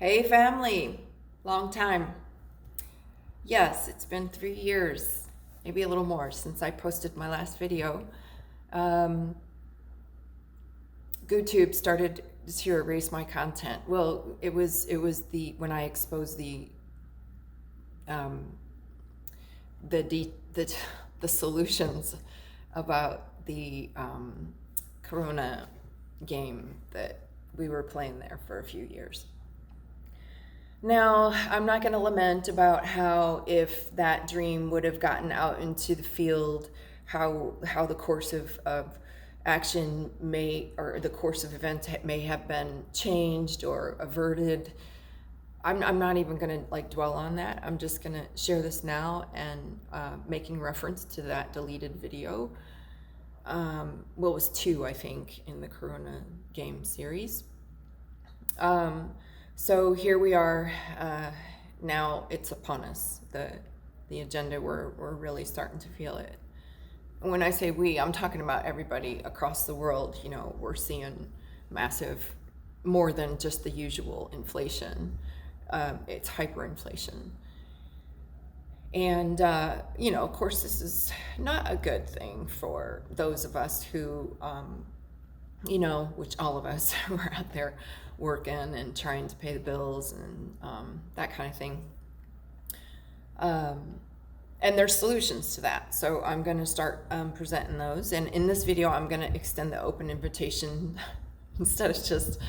Hey family, long time. Yes, it's been 3 years, maybe a little more since I posted my last video. Um, GoTube started to erase my content. Well, it was the when I exposed um, the the solutions about the Corona game that we were playing there for a few years. Now, I'm not going to lament about how if that dream would have gotten out into the field, how the course of action may, or the course of events may have been changed or averted. I'm not even going to like dwell on that. I'm just going to share this now and making reference to that deleted video. Well, it was two, I think, in the Corona game series. So here we are. Now it's upon us. The agenda. We're really starting to feel it. When I say we, I'm talking about everybody across the world. You know, we're seeing massive, more than just the usual inflation. It's hyperinflation. And, of course, this is not a good thing for those of us who, which all of us were out there working and trying to pay the bills and that kind of thing. And there's solutions to that. So I'm going to start presenting those. And in this video, I'm going to extend the open invitation instead of just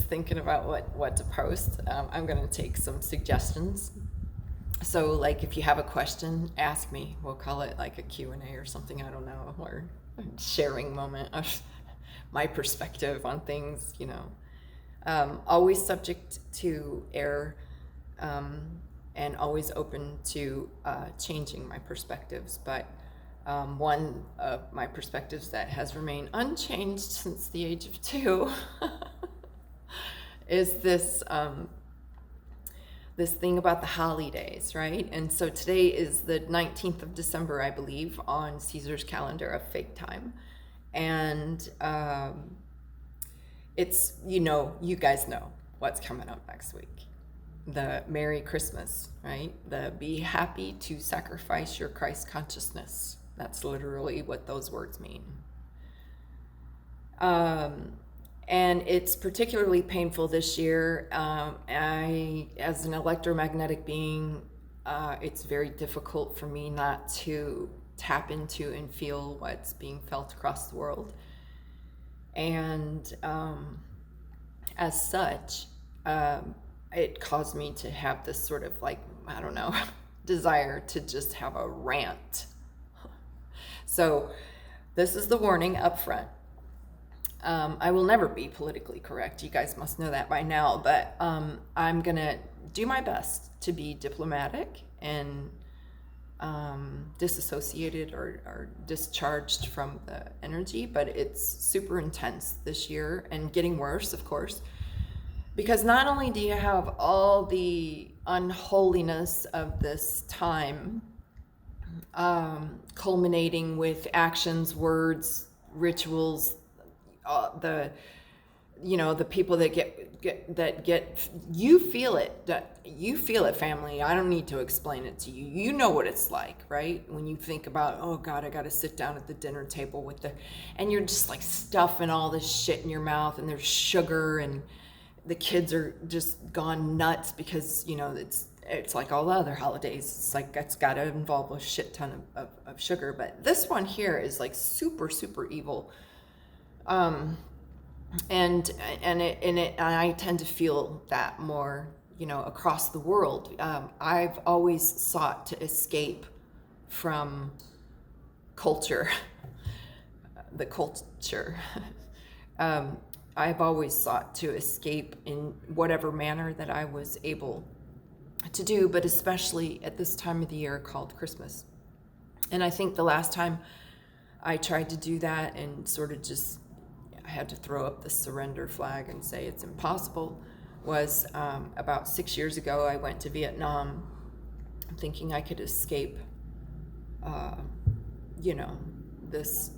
thinking about what to post. I'm going to take some suggestions. So like if you have a question, ask me. We'll call it like a Q&A or something, I don't know, or a sharing moment of my perspective on things, always subject to error, and always open to changing my perspectives. But one of my perspectives that has remained unchanged since the age of 2 is this thing about the holidays, right? And so today is the 19th of December, I believe, on Caesar's calendar of fake time. And it's, you guys know what's coming up next week. The Merry Christmas, right? The be happy to sacrifice your Christ consciousness. That's literally what those words mean. And it's particularly painful this year. As an electromagnetic being, it's very difficult for me not to tap into and feel what's being felt across the world. And as such, it caused me to have this sort of like, I don't know, desire to just have a rant. So this is the warning up front. I will never be politically correct. You guys must know that by now, but I'm going to do my best to be diplomatic and disassociated or discharged from the energy, but it's super intense this year and getting worse, of course, because not only do you have all the unholiness of this time culminating with actions, words, rituals, the people that get you feel it, family. I don't need to explain it to you. You know what it's like, right? When you think about, oh God, I got to sit down at the dinner table and you're just like stuffing all this shit in your mouth, and there's sugar, and the kids are just gone nuts because it's like all the other holidays. It's like it's got to involve a shit ton of sugar, but this one here is like super, super evil. And I tend to feel that more, across the world. I've always sought to escape from culture, the culture. I've always sought to escape in whatever manner that I was able to do, but especially at this time of the year called Christmas. And I think the last time I tried to do that and sort of just, I had to throw up the surrender flag and say it's impossible, was about 6 years ago. I went to Vietnam thinking I could escape, this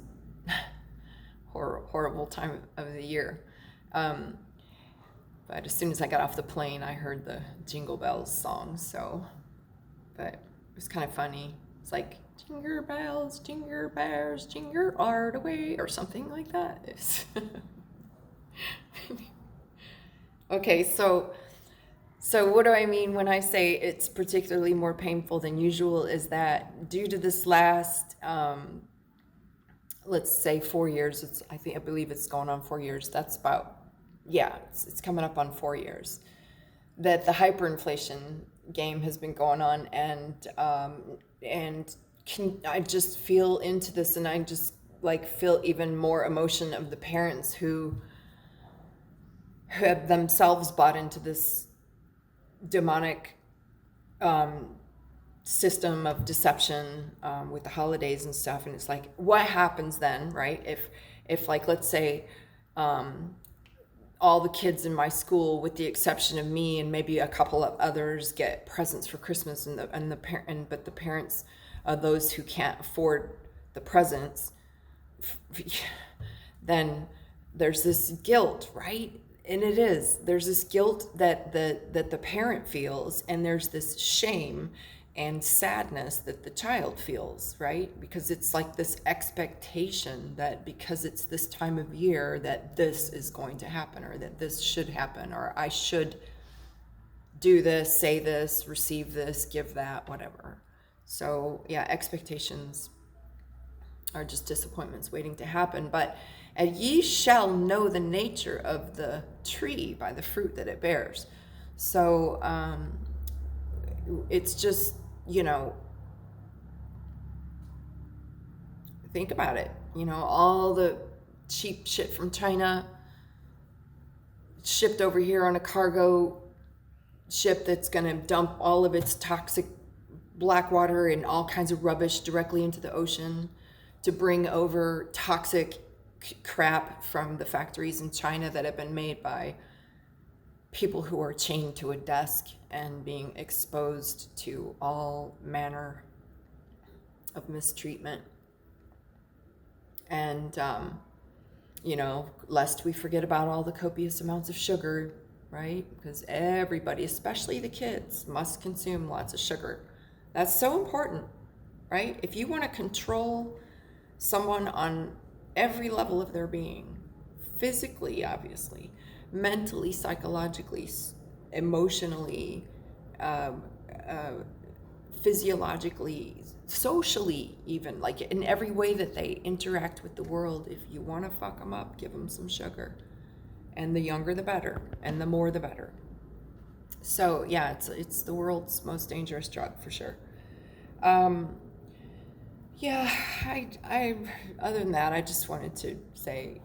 horrible time of the year. But as soon as I got off the plane, I heard the Jingle Bells song. So, but it was kind of funny. It's like, jingle bells, jingle bells, jingle all the way, or something like that. Okay, so what do I mean when I say it's particularly more painful than usual is that due to this last, let's say 4 years, I believe it's going on 4 years. That's about, yeah, it's coming up on 4 years that the hyperinflation game has been going on, and I just feel into this, and I just like feel even more emotion of the parents who have themselves bought into this demonic system of deception with the holidays and stuff. And it's like, what happens then, right? If like, let's say all the kids in my school, with the exception of me and maybe a couple of others, get presents for Christmas, but the parents, those who can't afford the presents, then there's this guilt, right? And there's this guilt that the parent feels, and there's this shame and sadness that the child feels, right? Because it's like this expectation that because it's this time of year that this is going to happen, or that this should happen, or I should do this, say this, receive this, give that, whatever. So yeah, expectations are just disappointments waiting to happen. But and ye shall know the nature of the tree by the fruit that it bears. So it's just, think about it. All the cheap shit from China shipped over here on a cargo ship that's going to dump all of its toxic black water and all kinds of rubbish directly into the ocean, to bring over toxic crap from the factories in China that have been made by people who are chained to a desk and being exposed to all manner of mistreatment. And, lest we forget about all the copious amounts of sugar, right? Because everybody, especially the kids, must consume lots of sugar. That's so important, right? If you want to control someone on every level of their being, physically, obviously, mentally, psychologically, emotionally, physiologically, socially, even, like in every way that they interact with the world, if you want to fuck them up, give them some sugar. And the younger the better, and the more the better. So yeah, it's the world's most dangerous drug for sure. Yeah, I other than that, I just wanted to say,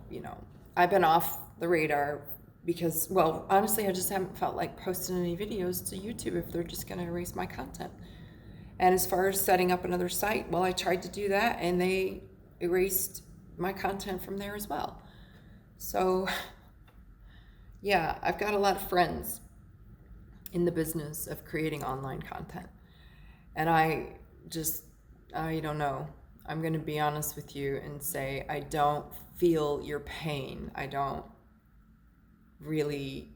I've been off the radar because, well, honestly, I just haven't felt like posting any videos to YouTube if they're just going to erase my content. And as far as setting up another site, well, I tried to do that and they erased my content from there as well. So yeah, I've got a lot of friends in the business of creating online content. And I don't know. I'm going to be honest with you and say I don't feel your pain. I don't really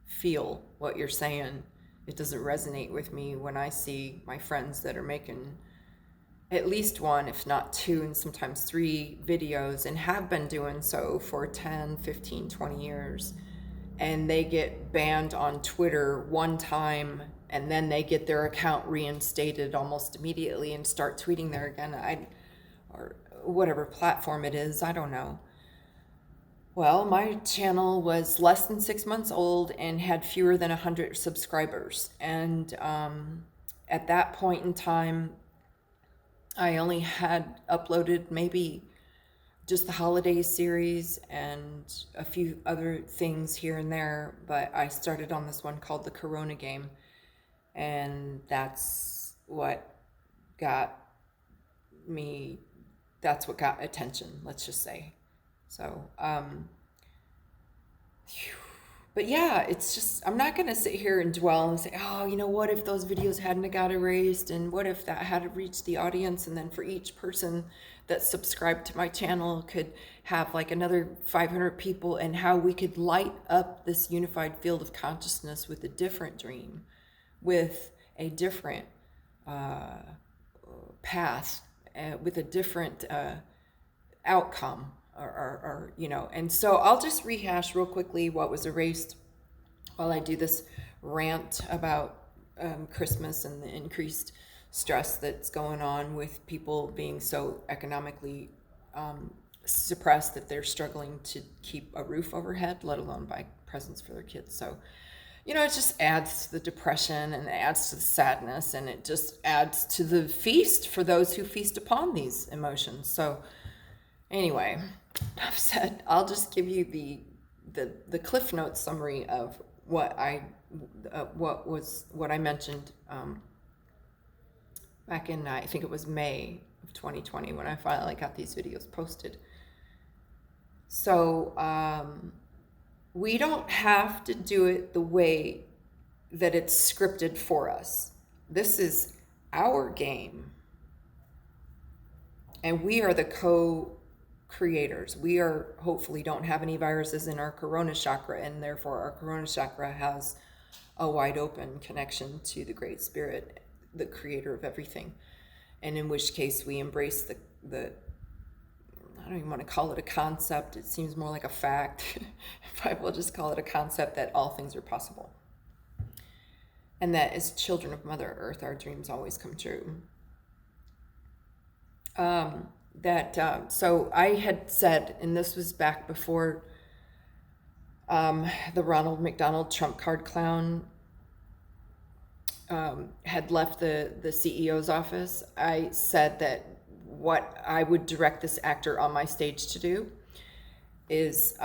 feel what you're saying. It doesn't resonate with me when I see my friends that are making at least one, if not two, and sometimes 3 videos, and have been doing so for 10, 15, 20 years. And they get banned on Twitter one time, and then they get their account reinstated almost immediately and start tweeting there again, or whatever platform it is, I don't know. Well, my channel was less than 6 months old and had fewer than 100 subscribers. And at that point in time, I only had uploaded maybe just the holiday series and a few other things here and there, but I started on this one called the Corona Game, and that's what got attention, let's just say. So, but yeah, it's just, I'm not going to sit here and dwell and say, oh, what if those videos hadn't got erased, and what if that had reached the audience, and then for each person that subscribe to my channel could have like another 500 people, and how we could light up this unified field of consciousness with a different dream, with a different path, with a different outcome, or and so I'll just rehash real quickly what was erased while I do this rant about Christmas and the increased stress that's going on with people being so economically suppressed that they're struggling to keep a roof overhead, let alone buy presents for their kids. So, it just adds to the depression, and it adds to the sadness, and it just adds to the feast for those who feast upon these emotions. So anyway, enough said. I'll just give you the Cliff Notes summary of what I mentioned back in, I think it was May of 2020, when I finally got these videos posted. So we don't have to do it the way that it's scripted for us. This is our game, and we are the co-creators. We hopefully don't have any viruses in our corona chakra, and therefore our corona chakra has a wide open connection to the Great Spirit, the creator of everything. And in which case we embrace the I don't even want to call it a concept. It seems more like a fact. If I will just call it a concept, that all things are possible. And that as children of Mother Earth, our dreams always come true. So I had said, and this was back before the Ronald McDonald Trump card clown had left the CEO's office, I said that what I would direct this actor on my stage to do is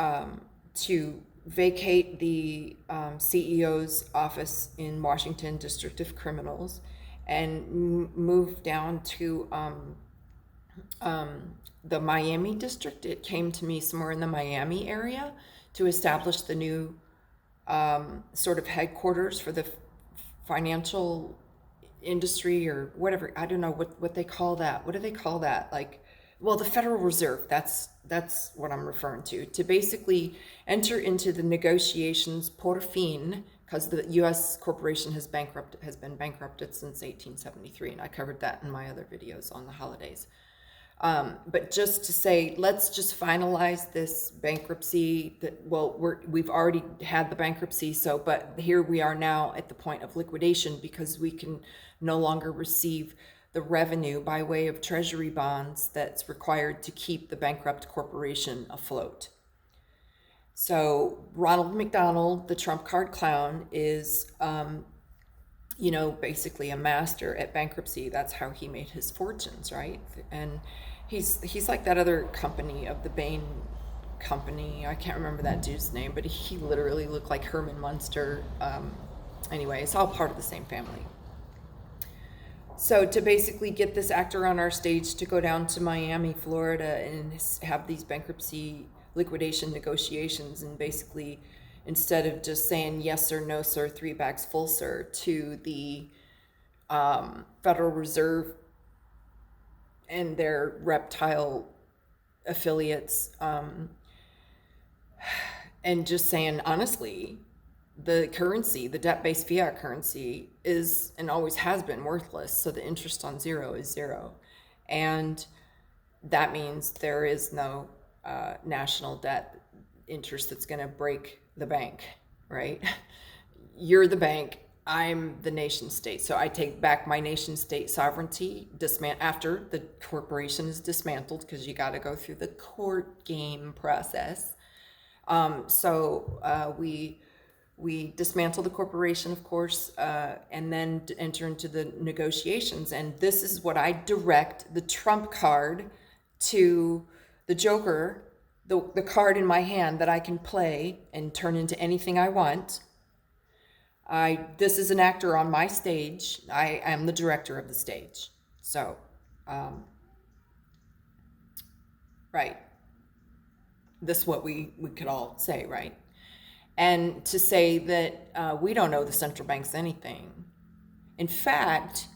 to vacate the CEO's office in Washington District of Criminals and move down to the Miami district. It came to me somewhere in the Miami area to establish the new sort of headquarters for the financial industry, or whatever. I don't know what they call that. What do they call that? Like, well, the Federal Reserve, that's what I'm referring to basically enter into the negotiations por fin, because the U.S. corporation has been bankrupted since 1873, and I covered that in my other videos on the holidays. But just to say, let's just finalize this bankruptcy. We've already had the bankruptcy, but here we are now at the point of liquidation, because we can no longer receive the revenue by way of treasury bonds that's required to keep the bankrupt corporation afloat. So Ronald McDonald, the Trump card clown, is basically a master at bankruptcy. That's how he made his fortunes, right? And he's like that other company of the Bain company. I can't remember that dude's name, but he literally looked like Herman Munster. Anyway, it's all part of the same family. So to basically get this actor on our stage to go down to Miami, Florida, and have these bankruptcy liquidation negotiations, and basically, instead of just saying yes or no sir, 3 bags full sir, to the Federal Reserve and their reptile affiliates, and just saying honestly, the currency, the debt-based fiat currency, is and always has been worthless. So the interest on zero is zero. And that means there is no national debt interest that's going to break the bank, right? You're the bank. I'm the nation state. So I take back my nation state sovereignty after the corporation is dismantled, because you got to go through the court game process. We dismantle the corporation, of course, and then enter into the negotiations. And this is what I direct the Trump card to the Joker, the card in my hand that I can play and turn into anything I want. This is an actor on my stage. I am the director of the stage. So, right. This is what we could all say, right? And to say that we don't owe the central banks anything. In fact,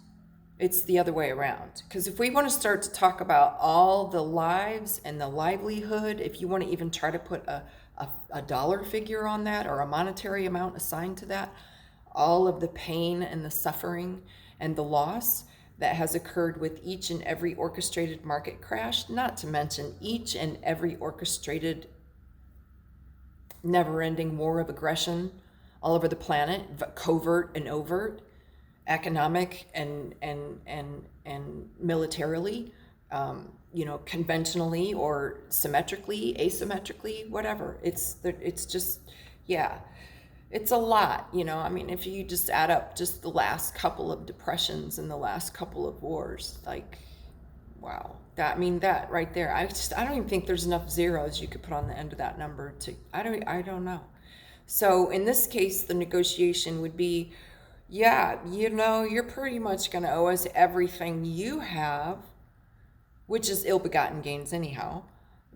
It's the other way around. Because if we want to start to talk about all the lives and the livelihood, if you want to even try to put a dollar figure on that or a monetary amount assigned to that, all of the pain and the suffering and the loss that has occurred with each and every orchestrated market crash, not to mention each and every orchestrated never-ending war of aggression all over the planet, covert and overt, economic and militarily, conventionally or symmetrically, asymmetrically, whatever. It's just, yeah, it's a lot. I mean, if you just add up just the last couple of depressions and the last couple of wars, like, wow. That right there. I don't even think there's enough zeros you could put on the end of that number I don't know. So in this case, the negotiation would be, yeah, you're pretty much going to owe us everything you have, which is ill-begotten gains anyhow,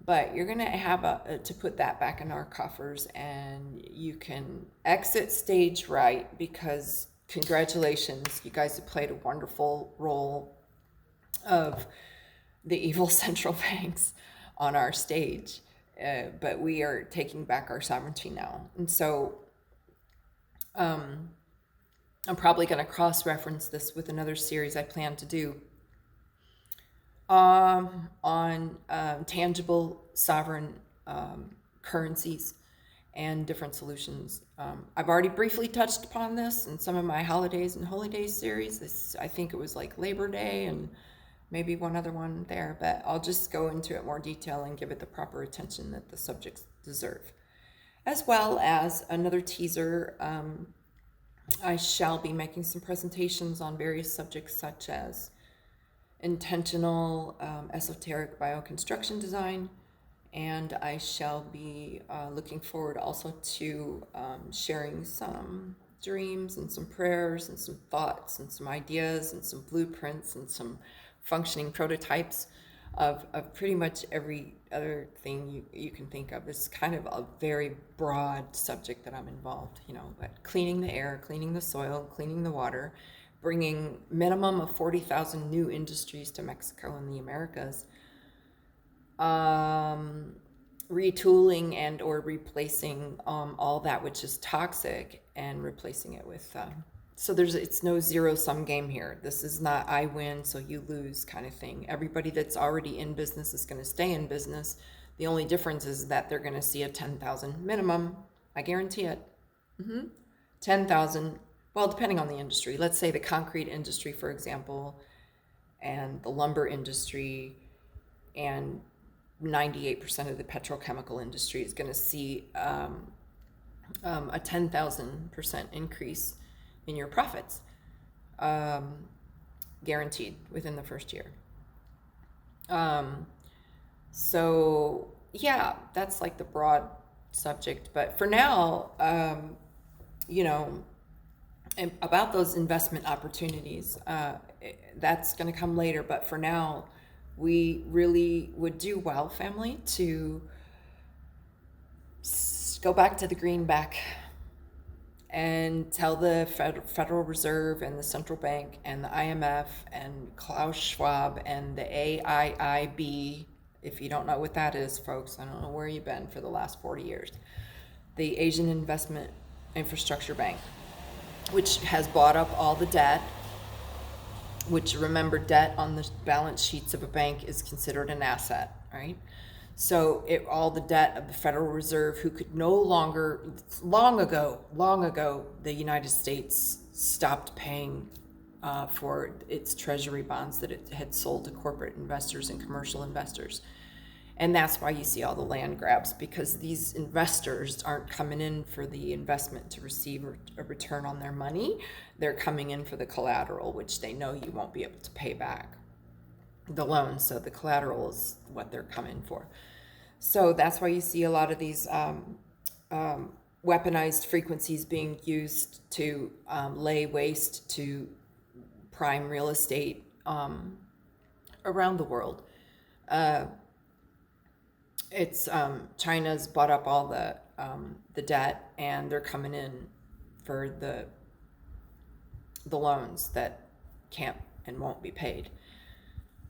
but you're going to have to put that back in our coffers, and you can exit stage right, because congratulations, you guys have played a wonderful role of the evil central banks on our stage, but we are taking back our sovereignty now. And so I'm probably going to cross-reference this with another series I plan to do on tangible sovereign currencies and different solutions. I've already briefly touched upon this in some of my holidays and Holi-Day series. I think it was like Labor Day and maybe one other one there, but I'll just go into it more detail and give it the proper attention that the subjects deserve. As well as another teaser, I shall be making some presentations on various subjects such as intentional esoteric bioconstruction design, and I shall be looking forward also to sharing some dreams and some prayers and some thoughts and some ideas and some blueprints and some functioning prototypes of pretty much every other thing you can think of. It's kind of a very broad subject that I'm involved, but cleaning the air, cleaning the soil, cleaning the water, bringing minimum of 40,000 new industries to Mexico and the Americas, retooling and or replacing all that which is toxic and replacing it with so it's no zero-sum game here. This is not I win so you lose kind of thing. Everybody that's already in business is going to stay in business. The only difference is that they're going to see a 10,000 minimum. I guarantee it. 10,000, well, depending on the industry. Let's say the concrete industry, for example, and the lumber industry, and 98% of the petrochemical industry is going to see a 10,000% increase in your profits, guaranteed within the first year. So yeah, that's like the broad subject. But for now, about those investment opportunities, that's going to come later. But for now, we really would do well, family, to go back to the greenback and tell the Federal Reserve and the Central Bank and the IMF and Klaus Schwab and the AIIB, if you don't know what that is, folks, I don't know where you've been for the last 40 years, the Asian Investment Infrastructure Bank, which has bought up all the debt, which, remember, debt on the balance sheets of a bank is considered an asset, right? So all the debt of the Federal Reserve, who could no longer, long ago, the United States stopped paying for its treasury bonds that it had sold to corporate investors and commercial investors. And that's why you see all the land grabs, because these investors aren't coming in for the investment to receive a return on their money. They're coming in for the collateral, which they know you won't be able to pay back the loan. So the collateral is what they're coming for. So that's why you see a lot of these weaponized frequencies being used to lay waste to prime real estate around the world. It's China's bought up all the debt, and they're coming in for the loans that can't and won't be paid.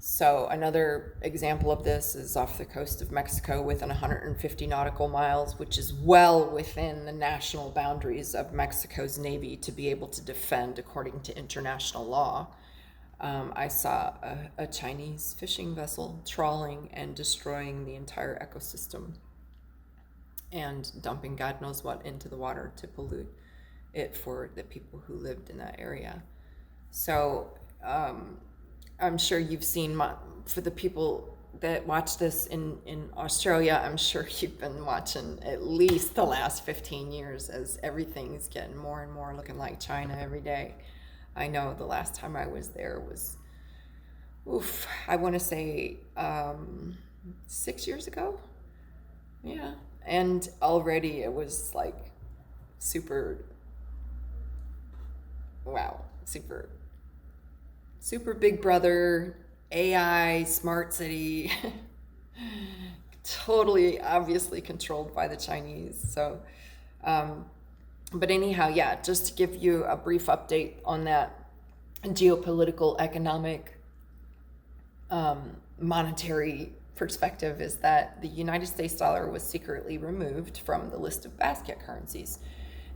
So another example of this is off the coast of Mexico within 150 nautical miles, which is well within the national boundaries of Mexico's Navy to be able to defend according to international law. I saw a Chinese fishing vessel trawling and destroying the entire ecosystem and dumping God knows what into the water to pollute it for the people who lived in that area. So I'm sure you've seen, for the people that watch this in Australia, I'm sure you've been watching at least the last 15 years as everything is getting more and more looking like China every day. I know the last time I was there was, I want to say 6 years ago. Yeah. And already it was like super big brother, AI, smart city, totally obviously controlled by the Chinese. So, but anyhow, yeah, just to give you a brief update on that geopolitical, economic, monetary perspective is that the United States dollar was secretly removed from the list of basket currencies.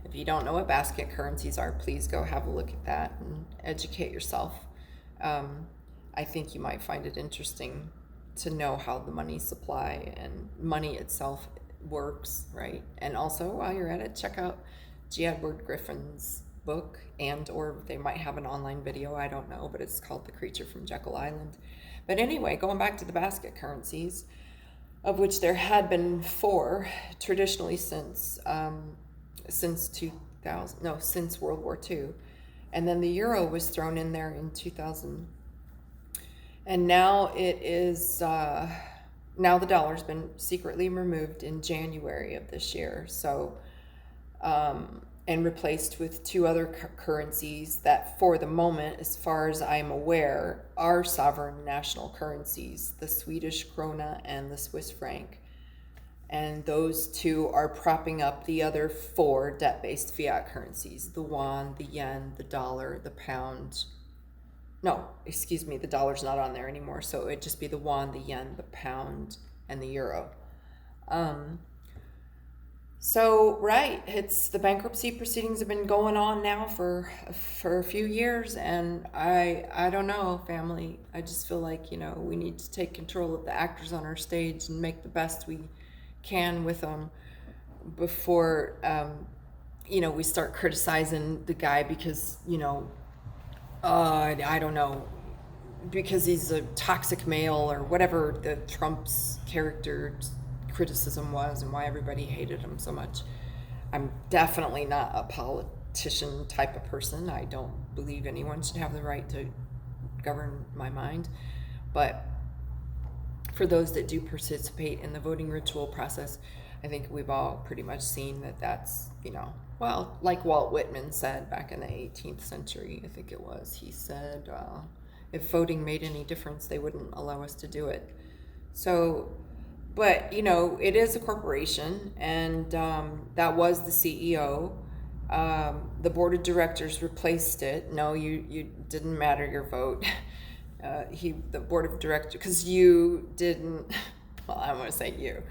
If you don't know what basket currencies are, please go have a look at that and educate yourself. I think you might find it interesting to know how the money supply and money itself works, right? And also, while you're at it, check out G. Edward Griffin's book, or they might have an online video, I don't know, but it's called The Creature from Jekyll Island. But anyway, going back to the basket currencies, of which there had been 4 traditionally since World War II. And then the euro was thrown in there in 2000. And now it is, now the dollar's been secretly removed in January of this year. So, and replaced with 2 other currencies that for the moment, as far as I'm aware, are sovereign national currencies, the Swedish krona and the Swiss franc. And those 2 are propping up the other 4 debt-based fiat currencies, the yuan, the yen, the dollar, the pound. No, excuse me, the dollar's not on there anymore, so it'd just be the yuan, the yen, the pound, and the euro. So, right, it's the bankruptcy proceedings have been going on now for a few years, and I don't know, family. I just feel like, we need to take control of the actors on our stage and make the best we can with them before, we start criticizing the guy because, I don't know, because he's a toxic male or whatever the Trump's character criticism was and why everybody hated him so much. I'm definitely not a politician type of person. I don't believe anyone should have the right to govern my mind. But for those that do participate in the voting ritual process, I think we've all pretty much seen that that's, like Walt Whitman said back in the 18th century, I think it was, he said, if voting made any difference, they wouldn't allow us to do it. So, but, it is a corporation, and that was the CEO. The board of directors replaced it. No, you didn't matter your vote. The board of directors, because you didn't, well, I don't want to say you,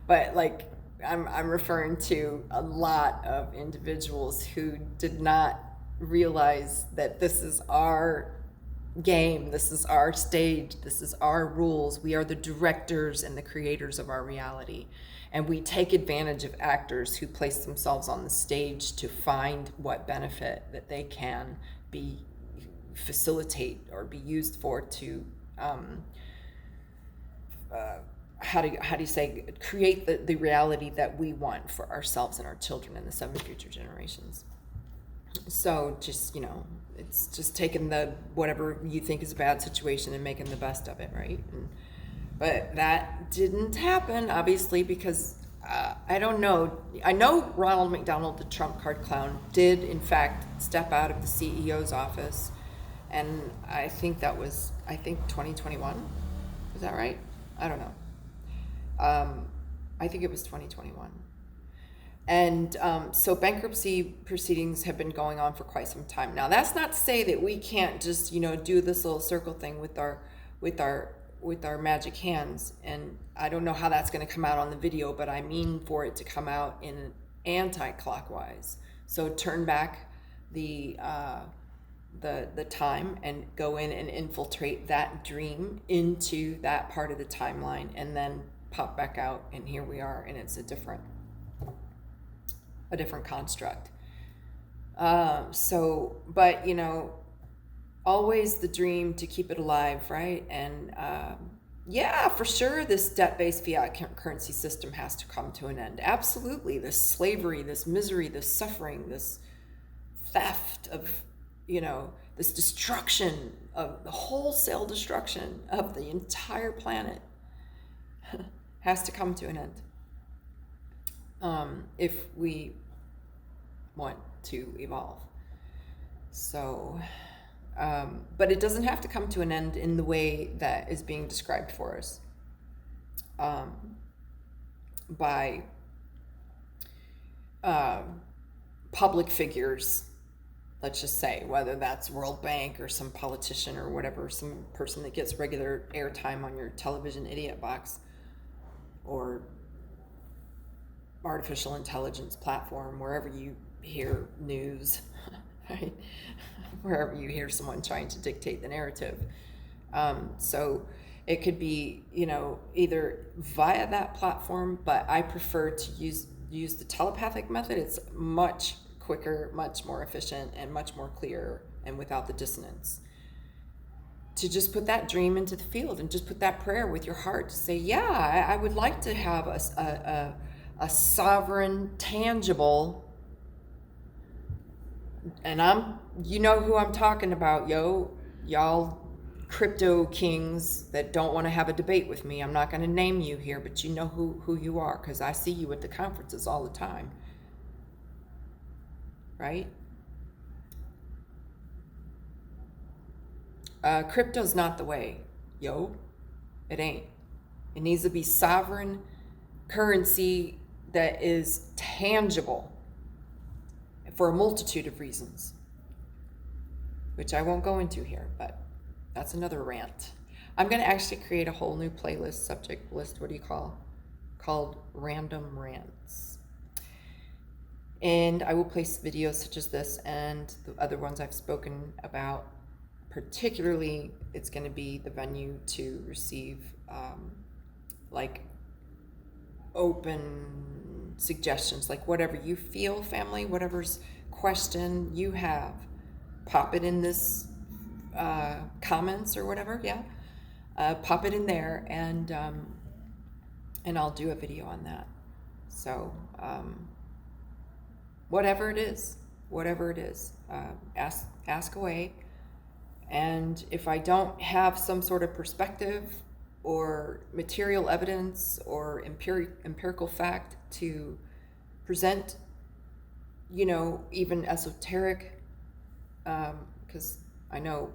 but like, I'm referring to a lot of individuals who did not realize that this is our game, this is our stage, this is our rules. We are the directors and the creators of our reality. And we take advantage of actors who place themselves on the stage to find what benefit that they can facilitate or be used for to create the reality that we want for ourselves and our children and the 7 future generations. So just, it's just taking whatever you think is a bad situation and making the best of it, right? But that didn't happen, obviously, because I don't know. I know Ronald McDonald, the Trump card clown, did in fact step out of the CEO's office, and I think that was 2021. Is that right? I don't know. I think it was 2021. And so bankruptcy proceedings have been going on for quite some time. Now, that's not to say that we can't just, do this little circle thing with our magic hands. And I don't know how that's going to come out on the video, but I mean for it to come out in anti-clockwise. So turn back the time and go in and infiltrate that dream into that part of the timeline, and then pop back out, and here we are, and it's a different construct. But always the dream to keep it alive, right? And yeah, for sure, this debt-based fiat currency system has to come to an end. Absolutely. This slavery, this misery, this suffering, this theft of, this destruction of the wholesale destruction of the entire planet has to come to an end. If we want to evolve. So, but it doesn't have to come to an end in the way that is being described for us by public figures, let's just say, whether that's World Bank or some politician or whatever, some person that gets regular airtime on your television idiot box, or artificial intelligence platform, wherever you hear news, right? Wherever you hear someone trying to dictate the narrative. So it could be, either via that platform, but I prefer to use the telepathic method. It's much quicker, much more efficient, and much more clear, and without the dissonance. To just put that dream into the field and just put that prayer with your heart to say, yeah, I would like to have a sovereign, tangible, and you know who I'm talking about, y'all crypto kings that don't want to have a debate with me. I'm not going to name you here, but you know who you are, because I see you at the conferences all the time, right? Crypto's not the way, it ain't. It needs to be sovereign currency that is tangible for a multitude of reasons, which I won't go into here, but that's another rant. I'm going to actually create a whole new playlist, subject list, called Random Rants. And I will place videos such as this and the other ones I've spoken about. Particularly, it's going to be the venue to receive open suggestions, like whatever you feel, family, whatever's question you have, pop it in this comments or whatever. Pop it in there, and I'll do a video on that. So whatever it is, ask away. And if I don't have some sort of perspective or material evidence or empirical fact to present, even esoteric, because I know,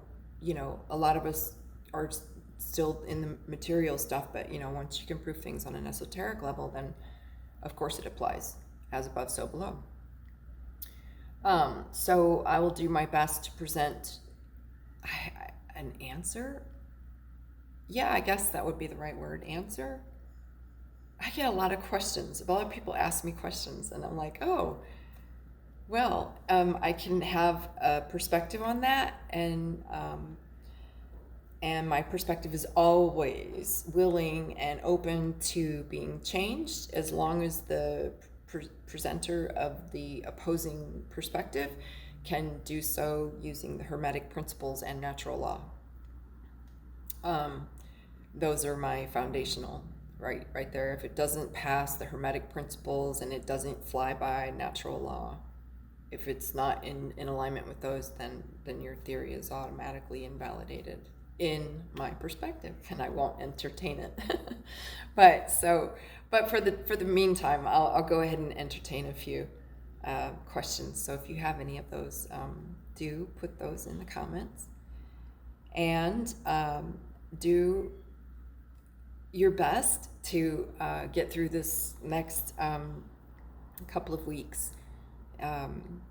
a lot of us are still in the material stuff, but, once you can prove things on an esoteric level, then of course it applies, as above, so below. So I will do my best to present an answer. I guess that would be the right word, answer. I get a lot of questions. A lot of people ask me questions, and I'm like, oh, well, I can have a perspective on that, and my perspective is always willing and open to being changed, as long as the presenter of the opposing perspective can do so using the Hermetic principles and natural law. Those are my foundational, right there. If it doesn't pass the Hermetic principles and it doesn't fly by natural law, if it's not in alignment with those, then your theory is automatically invalidated in my perspective, and I won't entertain it. But for the meantime, I'll go ahead and entertain a few questions. So if you have any of those, do put those in the comments, and do your best to get through this next a couple of weeks. And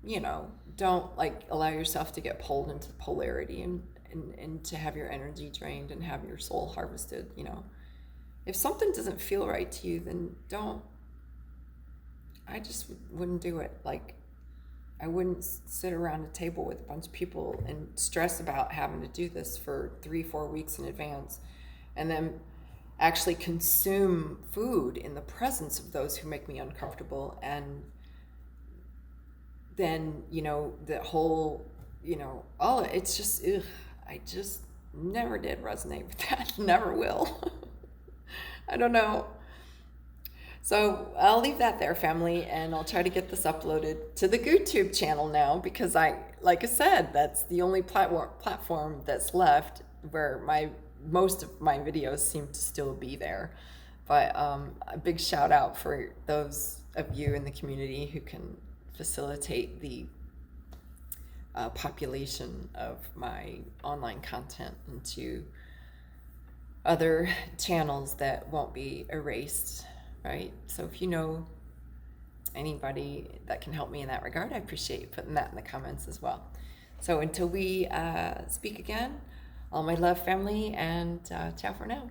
you know, don't like allow yourself to get pulled into polarity and to have your energy drained and have your soul harvested. You know, if something doesn't feel right to you, then don't. I just wouldn't do it. Like, I wouldn't sit around a table with a bunch of people and stress about having to do this for 3-4 weeks in advance, and then actually consume food in the presence of those who make me uncomfortable. And then, you know, the whole, you know, all it's just, ugh, I just never did resonate with that. Never will. I don't know. So I'll leave that there, family, and I'll try to get this uploaded to the YouTube channel now, because like I said, that's the only platform that's left where most of my videos seem to still be there. But a big shout out for those of you in the community who can facilitate the population of my online content into other channels that won't be erased, right? So if you know anybody that can help me in that regard, I appreciate you putting that in the comments as well. So until we speak again, all my love, family, and ciao for now.